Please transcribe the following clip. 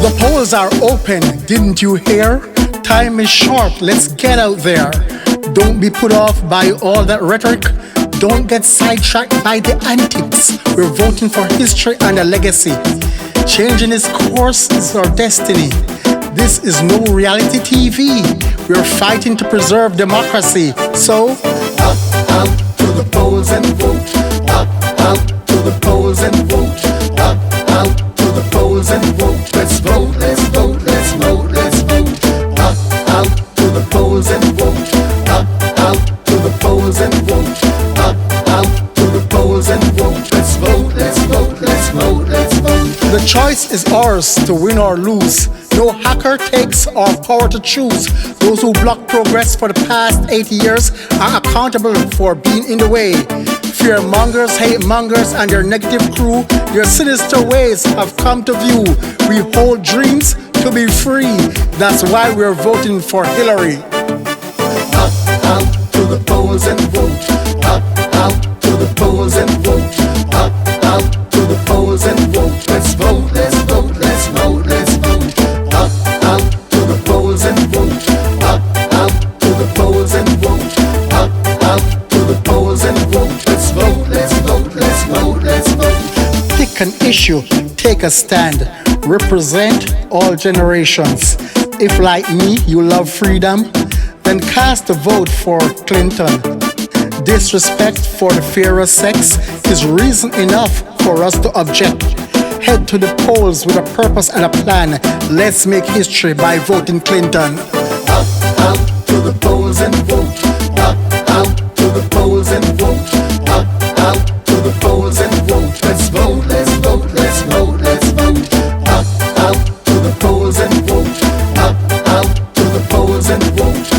The polls are open, didn't you hear? Time is short, let's get out there. Don't be put off by all that rhetoric. Don't get sidetracked by the antics. We're voting for history and a legacy. Changing its course is our destiny. This is no reality TV. We're fighting to preserve democracy. So, out to the polls and vote. Out to the polls and vote. Out to the polls and vote. Let's vote, let's vote, let's vote, let's vote. Out to the polls and vote. Out to the polls and vote. Out to the polls and vote. Let's vote, let's vote, let's vote, let's vote. the choice is ours to win or lose. No hacker takes our power to choose. Those who block progress for the past 80 years are accountable for being in the way. Fearmongers, hate mongers, and their negative crew, their sinister ways have come to view. We hold dreams to be free. That's why we're voting for Hillary. Out to the polls and vote. Out to the polls and vote. Out to the polls and vote. Let's vote, let's vote, let's vote, let's vote. Out to the polls and vote. Out to the polls and vote. Out to the polls and vote. Let's vote, let's vote, let's vote, let's vote. Pick an issue, take a stand, represent all generations. If like me, you love freedom, then cast a vote for Clinton. Disrespect for the fairer sex is reason enough for us to object. Head to the polls with a purpose and a plan. Let's make history by voting Clinton. Out to the polls and vote. Out to the polls and vote. Out to the polls and vote. Let's vote, let's vote, let's vote, let's vote. Out to the polls and vote. Out to the polls and vote.